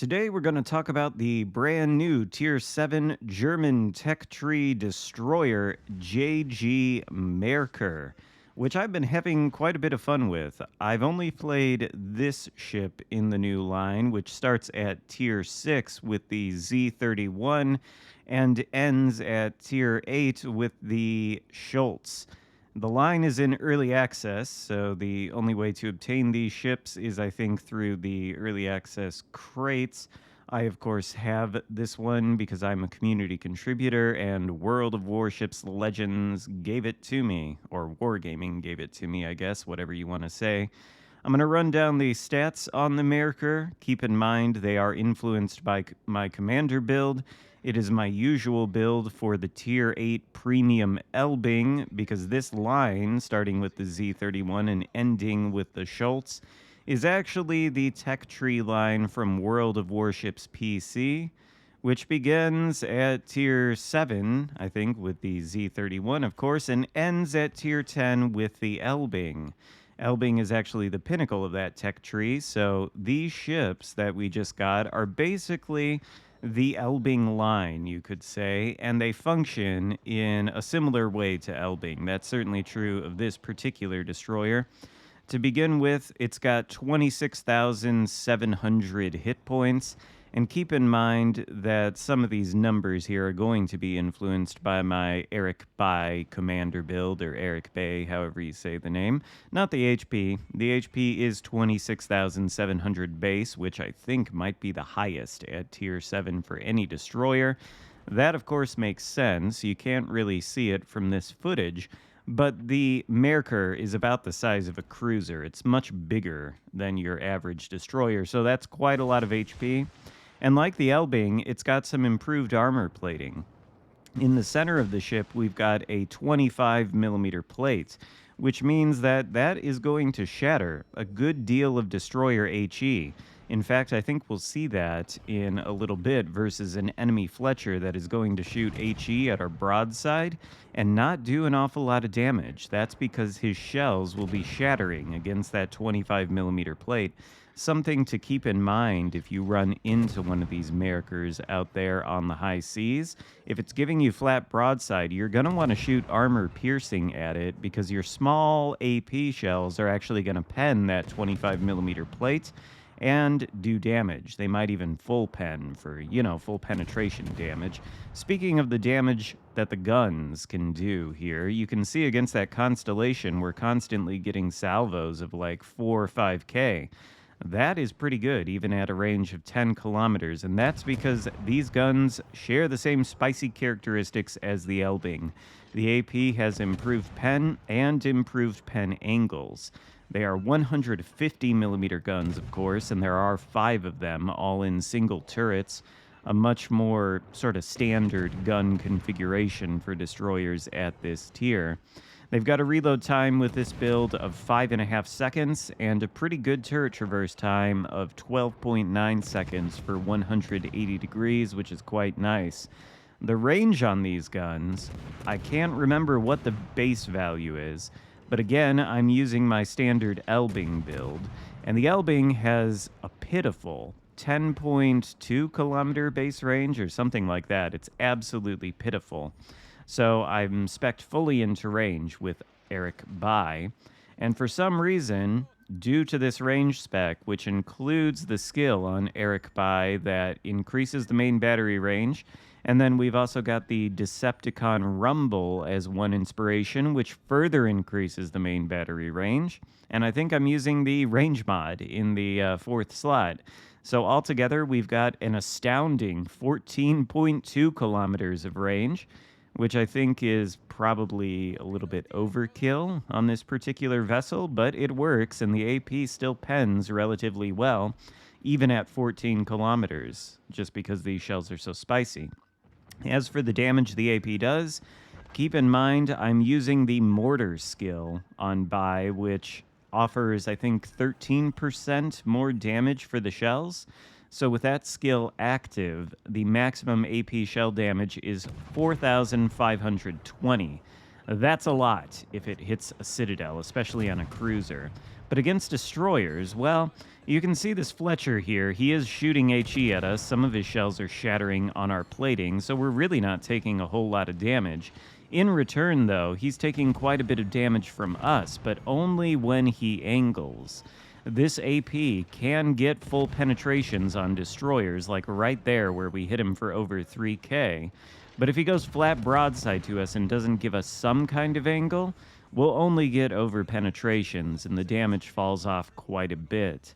Today we're going to talk about the brand new Tier 7 German tech tree destroyer J Maerker, which I've been having quite a bit of fun with. I've only played this ship in the new line, which starts at Tier 6 with the Z31 and ends at Tier 8 with the Schultz. The line is in early access, so the only way to obtain these ships is, I think, through the early access crates. I, of course, have this one because I'm a community contributor, and World of Warships Legends gave it to me, or Wargaming gave it to me, I guess, whatever you want to say. I'm going to run down the stats on the Merker. Keep in mind they are influenced by my commander build. It is my usual build for the Tier 8 Premium Elbing, because this line, starting with the Z31 and ending with the Schultz, is actually the tech tree line from World of Warships PC, which begins at Tier 7, I think, with the Z31, of course, and ends at Tier 10 with the Elbing. Elbing is actually the pinnacle of that tech tree, so these ships that we just got are basically the Elbing line, you could say, and they function in a similar way to Elbing. That's certainly true of this particular destroyer. To begin with, it's got 26,700 hit points, and keep in mind that some of these numbers here are going to be influenced by my Eric Bai commander build, or Eric Bay, however you say the name, not the HP. The HP is 26,700 base, which I think might be the highest at Tier 7 for any destroyer. That, of course, makes sense. You can't really see it from this footage, but the Merker is about the size of a cruiser. It's much bigger than your average destroyer, so that's quite a lot of HP. And like the Elbing, it's got some improved armor plating. In the center of the ship, we've got a 25mm plate, which means that that is going to shatter a good deal of destroyer HE. In fact, I think we'll see that in a little bit versus an enemy Fletcher that is going to shoot HE at our broadside and not do an awful lot of damage. That's because his shells will be shattering against that 25mm plate. Something to keep in mind if you run into one of these Merkers out there on the high seas. If it's giving you flat broadside, you're going to want to shoot armor piercing at it, because your small AP shells are actually going to pen that 25mm plate and do damage. They might even full pen for, full penetration damage. Speaking of the damage that the guns can do here, you can see against that Constellation, we're constantly getting salvos of like 4 or 5K. That is pretty good, even at a range of 10 kilometers, and that's because these guns share the same spicy characteristics as the Elbing. The AP has improved pen and improved pen angles. They are 150mm guns, of course, and there are 5 of them, all in single turrets, a much more sort of standard gun configuration for destroyers at this tier. They've got a reload time with this build of 5.5 seconds and a pretty good turret traverse time of 12.9 seconds for 180 degrees, which is quite nice. The range on these guns, I can't remember what the base value is, but again, I'm using my standard Elbing build, and the Elbing has a pitiful 10.2 kilometer base range or something like that. It's absolutely pitiful. So I'm spec'd fully into range with Eric Bai, and for some reason, due to this range spec, which includes the skill on Eric Bai that increases the main battery range, and then we've also got the Decepticon Rumble as one inspiration, which further increases the main battery range, and I think I'm using the range mod in the 4th slot. So altogether, we've got an astounding 14.2 kilometers of range, which I think is probably a little bit overkill on this particular vessel, but it works, and the AP still pens relatively well, even at 14 kilometers, just because these shells are so spicy. As for the damage the AP does, keep in mind I'm using the mortar skill on Bai, which offers, I think, 13% more damage for the shells. So with that skill active, the maximum AP shell damage is 4,520. That's a lot if it hits a citadel, especially on a cruiser. But against destroyers, well, you can see this Fletcher here. He is shooting HE at us. Some of his shells are shattering on our plating, so we're really not taking a whole lot of damage. In return, though, he's taking quite a bit of damage from us, but only when he angles. This AP can get full penetrations on destroyers, like right there where we hit him for over 3k. But if he goes flat broadside to us and doesn't give us some kind of angle, we'll only get over penetrations, and the damage falls off quite a bit.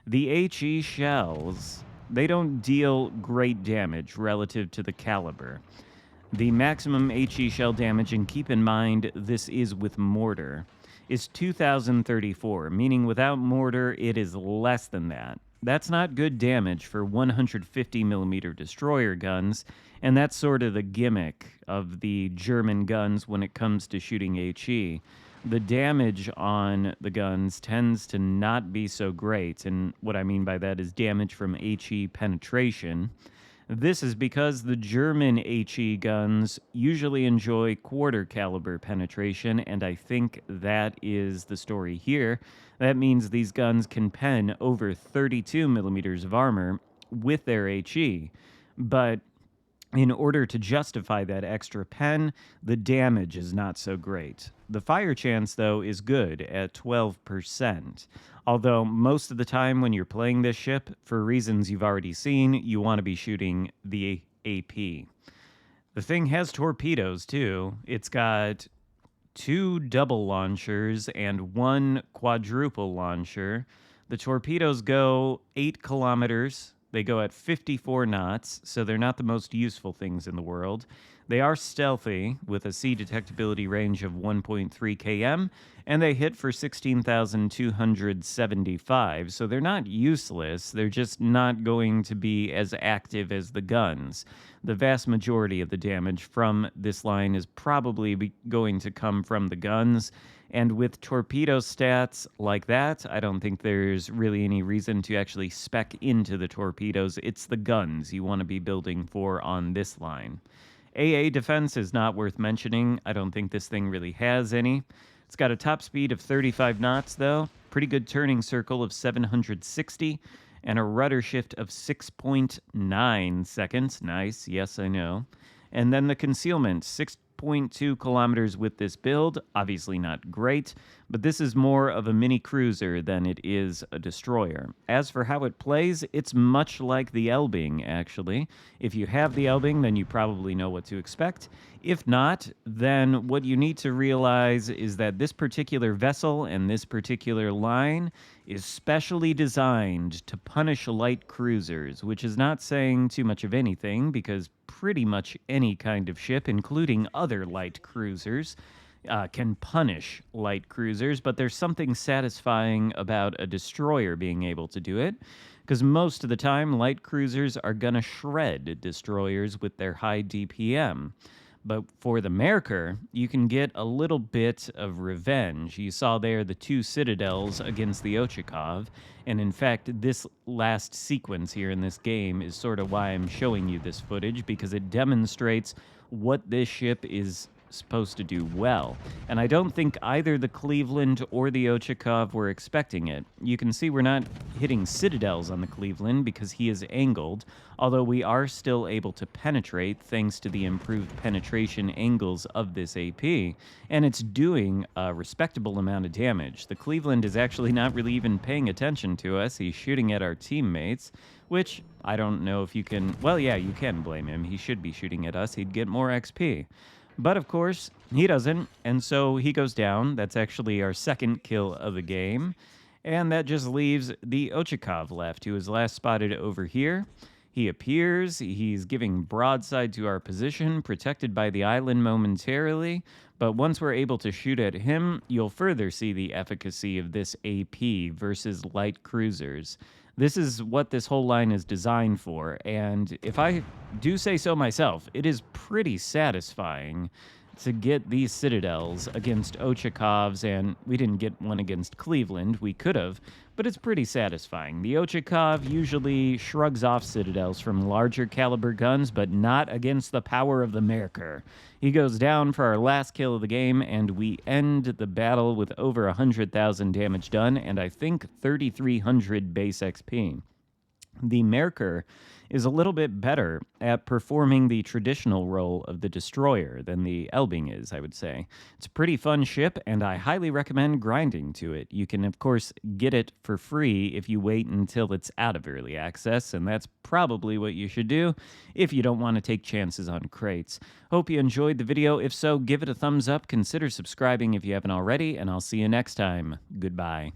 The HE shells, they don't deal great damage relative to the caliber. The maximum HE shell damage, and keep in mind this is with mortar, is 2034, meaning without mortar it is less than that. That's not good damage for 150mm destroyer guns, and that's sort of the gimmick of the German guns when it comes to shooting HE. The damage on the guns tends to not be so great, and what I mean by that is damage from HE penetration. This is because the German HE guns usually enjoy quarter caliber penetration, and I think that is the story here. That means these guns can pen over 32mm of armor with their HE, but in order to justify that extra pen, the damage is not so great. The fire chance, though, is good at 12%. Although most of the time when you're playing this ship, for reasons you've already seen, you want to be shooting the AP. The thing has torpedoes, too. It's got 2 double launchers and 1 quadruple launcher. The torpedoes go 8 kilometers. They go at 54 knots, so they're not the most useful things in the world. They are stealthy, with a sea detectability range of 1.3 km, and they hit for 16,275, so they're not useless. They're just not going to be as active as the guns. The vast majority of the damage from this line is probably going to come from the guns, and with torpedo stats like that, I don't think there's really any reason to actually spec into the torpedoes. It's the guns you want to be building for on this line. AA defense is not worth mentioning. I don't think this thing really has any. It's got a top speed of 35 knots, though, pretty good turning circle of 760, and a rudder shift of 6.9 seconds. Nice, yes, I know. And then the concealment, 6.2 kilometers with this build. Obviously not great, but this is more of a mini cruiser than it is a destroyer. As for how it plays, it's much like the Elbing, actually. If you have the Elbing, then you probably know what to expect. If not, then what you need to realize is that this particular vessel and this particular line is specially designed to punish light cruisers, which is not saying too much of anything, because pretty much any kind of ship, including other light cruisers, can punish light cruisers, but there's something satisfying about a destroyer being able to do it, because most of the time, light cruisers are going to shred destroyers with their high DPM. But for the Merker, you can get a little bit of revenge. You saw there the 2 citadels against the Ochakov, and in fact, this last sequence here in this game is sort of why I'm showing you this footage, because it demonstrates what this ship is supposed to do well. And I don't think either the Cleveland or the Ochakov were expecting it. You can see we're not hitting citadels on the Cleveland because he is angled, although we are still able to penetrate thanks to the improved penetration angles of this AP, and it's doing a respectable amount of damage. The Cleveland is actually not really even paying attention to us. He's shooting at our teammates, which I don't know if you can... Well, yeah, you can blame him. He should be shooting at us. He'd get more XP. But of course, he doesn't, and so he goes down. That's actually our second kill of the game. And that just leaves the Ochakov left, who is last spotted over here. He appears, he's giving broadside to our position, protected by the island momentarily, but once we're able to shoot at him, you'll further see the efficacy of this AP versus light cruisers. This is what this whole line is designed for, and if I do say so myself, it is pretty satisfying to get these citadels against Ochakovs, and we didn't get one against Cleveland. We could have, but it's pretty satisfying. The Ochakov usually shrugs off citadels from larger caliber guns, but not against the power of the Merker. He goes down for our last kill of the game, and we end the battle with over 100,000 damage done, and I think 3,300 base XP. The Merker is a little bit better at performing the traditional role of the destroyer than the Elbing is, I would say. It's a pretty fun ship, and I highly recommend grinding to it. You can, of course, get it for free if you wait until it's out of early access, and that's probably what you should do if you don't want to take chances on crates. Hope you enjoyed the video. If so, give it a thumbs up, consider subscribing if you haven't already, and I'll see you next time. Goodbye.